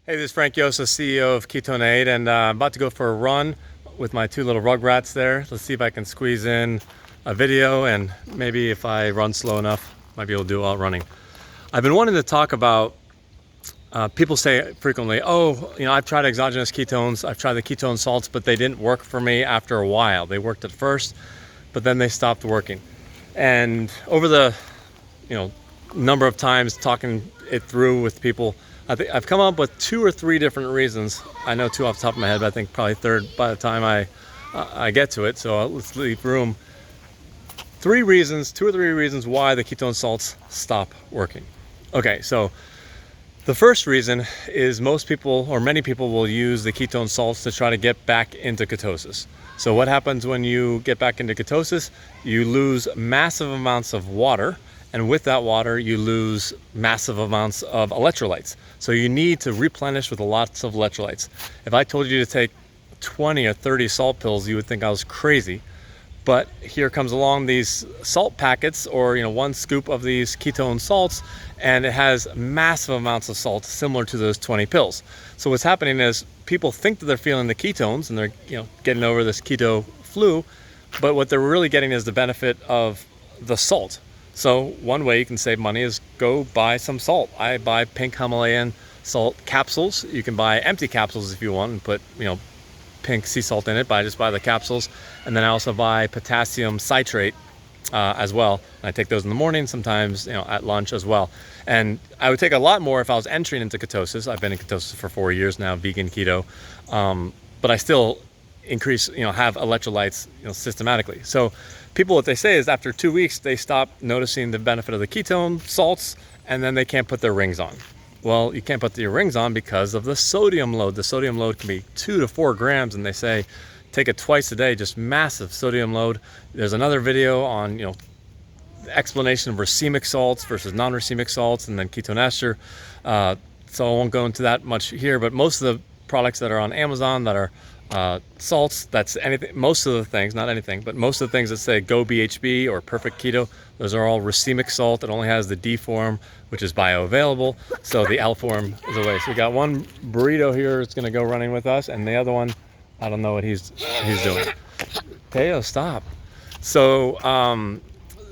Hey, this is Frank Yosa, CEO of Ketone, and I'm about to go for a run with my two little rugrats there. Let's see if I can squeeze in a video, and maybe if I run slow enough, might be able to do it while running. I've been wanting to talk about, people say frequently, oh, I've tried exogenous ketones, I've tried the ketone salts, but they didn't work for me after a while. They worked at first, but then they stopped working. And over the, number of times talking it through with people, I think I've come up with 2 or 3 different reasons. I know 2 off the top of my head, but I think probably 3rd by the time I get to it. So let's leave room. 2 or 3 reasons why the ketone salts stop working. Okay, so the first reason is most people, or many people, will use the ketone salts to try to get back into ketosis. So what happens when you get back into ketosis? You lose massive amounts of water, and with that water you lose massive amounts of electrolytes. So you need to replenish with lots of electrolytes. If I told you to take 20 or 30 salt pills, you would think I was crazy. But here comes along these salt packets, or 1 scoop of these ketone salts, and it has massive amounts of salt similar to those 20 pills. So what's happening is people think that they're feeling the ketones and they're getting over this keto flu, but what they're really getting is the benefit of the salt. So one way you can save money is go buy some salt. I buy pink Himalayan salt capsules. You can buy empty capsules if you want and put pink sea salt in it, but I just buy the capsules. And then I also buy potassium citrate as well. And I take those in the morning, sometimes at lunch as well. And I would take a lot more if I was entering into ketosis. I've been in ketosis for 4 years now, vegan keto, but I still increase, have electrolytes, systematically. So people, what they say is after 2 weeks, they stop noticing the benefit of the ketone salts, and then they can't put their rings on. Well, you can't put your rings on because of the sodium load. The sodium load can be 2 to 4 grams, and they say take it twice a day, just massive sodium load. There's another video on, explanation of racemic salts versus non-racemic salts, and then ketone ester. So I won't go into that much here, but most of the products that are on Amazon that are salts, that's anything, most of the things, not anything, but most of the things that say Go BHB or Perfect Keto, those are all racemic salt. It only has the D form, which is bioavailable, so the L form is away. So we got one burrito here that's gonna go running with us, and the other one, I don't know what he's doing. Teo, stop. So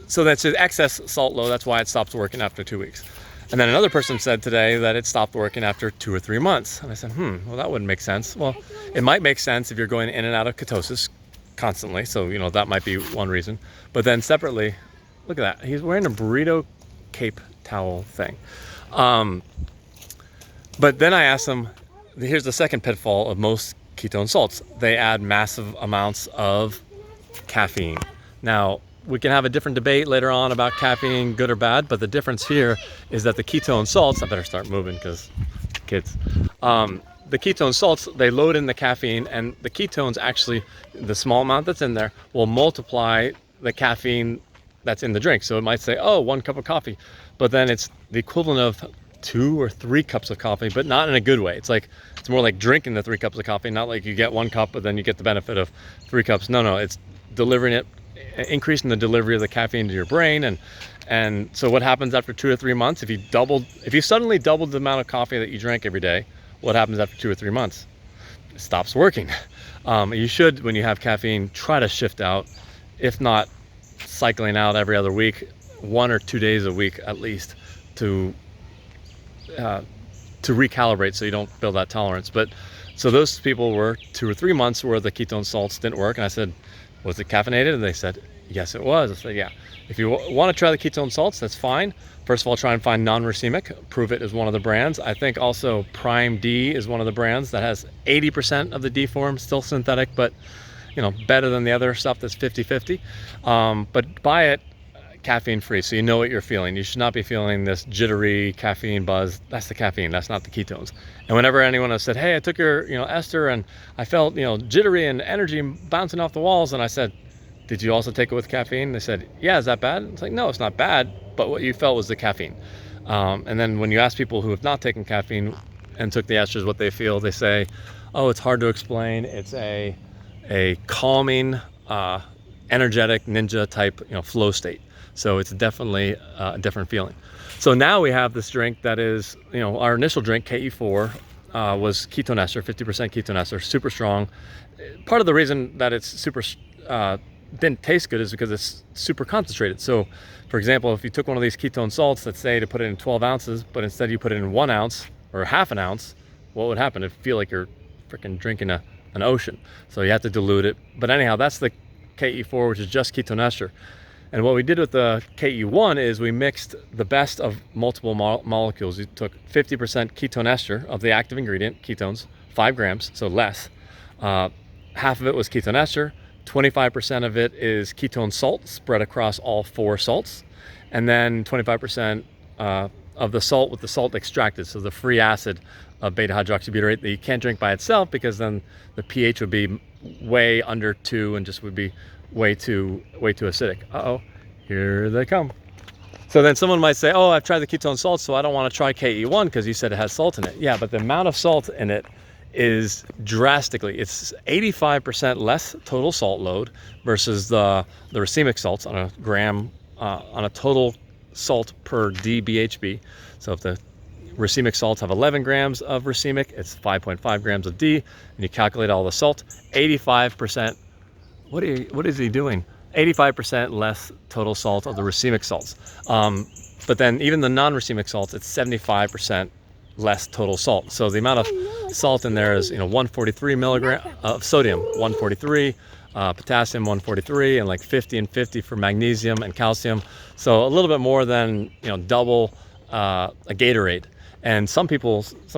so that's an excess salt load. That's why it stops working after 2 weeks. And then another person said today that it stopped working after 2 or 3 months. And I said, well, that wouldn't make sense. Well, it might make sense if you're going in and out of ketosis constantly. So, that might be one reason. But then separately, look at that. He's wearing a burrito cape towel thing. But then I asked him, here's the second pitfall of most ketone salts. They add massive amounts of caffeine. Now, we can have a different debate later on about caffeine, good or bad, but the difference here is that the ketone salts, I better start moving because kids, the ketone salts, they load in the caffeine, and the ketones actually, the small amount that's in there will multiply the caffeine that's in the drink. So it might say, oh, 1 cup of coffee, but then it's the equivalent of 2 or 3 cups of coffee, but not in a good way. It's more like drinking the 3 cups of coffee, not like you get 1 cup, but then you get the benefit of 3 cups. No, it's delivering it, increasing the delivery of the caffeine to your brain. And so what happens after 2 or 3 months, if you suddenly doubled the amount of coffee that you drank every day, what happens after 2 or 3 months? It stops working. You should, when you have caffeine, try to shift out, if not cycling out every other week, 1 or 2 days a week at least, to recalibrate so you don't build that tolerance. But so those people were 2 or 3 months where the ketone salts didn't work, and I said, was it caffeinated? And they said, yes, it was. I said, yeah. If you want to try the ketone salts, that's fine. First of all, try and find non-racemic. Prove It is one of the brands. I think also Prime D is one of the brands that has 80% of the D form, still synthetic, but better than the other stuff that's 50-50. But buy it caffeine free, so you know what you're feeling. You should not be feeling this jittery caffeine buzz. That's the caffeine, that's not the ketones. And whenever anyone has said, hey, I took your ester and I felt jittery and energy bouncing off the walls, and I said, did you also take it with caffeine? They said, yeah, is that bad? It's like, no, it's not bad, but what you felt was the caffeine. And then when you ask people who have not taken caffeine and took the esters what they feel, they say, oh, it's hard to explain. It's a calming, energetic ninja type flow state. So it's definitely a different feeling. So now we have this drink that is, our initial drink, KE4, was ketone ester, 50% ketone ester, super strong. Part of the reason that it's super didn't taste good is because it's super concentrated. So for example, if you took one of these ketone salts, let's say to put it in 12 ounces, but instead you put it in 1 ounce or half an ounce, what would happen? It'd feel like you're freaking drinking an ocean. So you have to dilute it. But anyhow, that's the KE4, which is just ketone ester. And what we did with the KE1 is we mixed the best of multiple molecules. We took 50% ketone ester of the active ingredient, ketones, 5 grams, so less. Half of it was ketone ester, 25% of it is ketone salt spread across all 4 salts, and then 25% of the salt with the salt extracted, so the free acid of beta hydroxybutyrate that you can't drink by itself, because then the pH would be way under 2 and just would be way too acidic. Uh-oh, here they come. So then someone might say, oh, I've tried the ketone salts, so I don't want to try KE1 because you said it has salt in it. Yeah, but the amount of salt in it is drastically, it's 85% less total salt load versus the racemic salts on a gram, on a total salt per DBHB. So if the racemic salts have 11 grams of racemic, it's 5.5 grams of D, and you calculate all the salt, 85%, what is he doing? 85% less total salt of the racemic salts. But then even the non-racemic salts, it's 75% less total salt. So the amount of salt in there is, 143 milligram of sodium, 143, potassium 143, and like 50 and 50 for magnesium and calcium. So a little bit more than double a Gatorade. And some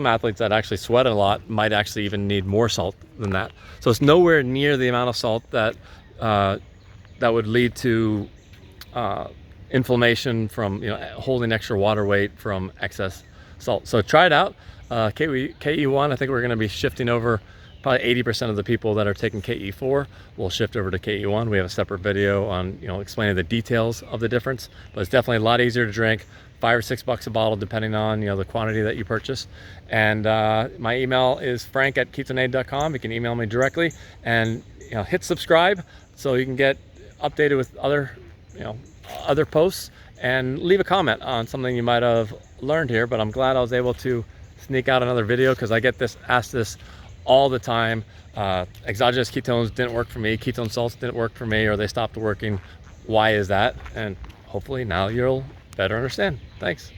athletes that actually sweat a lot might actually even need more salt than that. So it's nowhere near the amount of salt that that would lead to inflammation from holding extra water weight from excess salt. So try it out. KE1, I think we're going to be shifting over. Probably 80% of the people that are taking KE4 will shift over to KE1. We have a separate video on explaining the details of the difference, but it's definitely a lot easier to drink. $5 or $6 a bottle, depending on the quantity that you purchase. And my email is frank@ketonade.com. You can email me directly, and hit subscribe so you can get updated with other other posts, and leave a comment on something you might have learned here. But I'm glad I was able to sneak out another video, because I get asked this all the time. Exogenous ketones didn't work for me, ketone salts didn't work for me, or they stopped working. Why is that? And hopefully now you'll better understand. Thanks.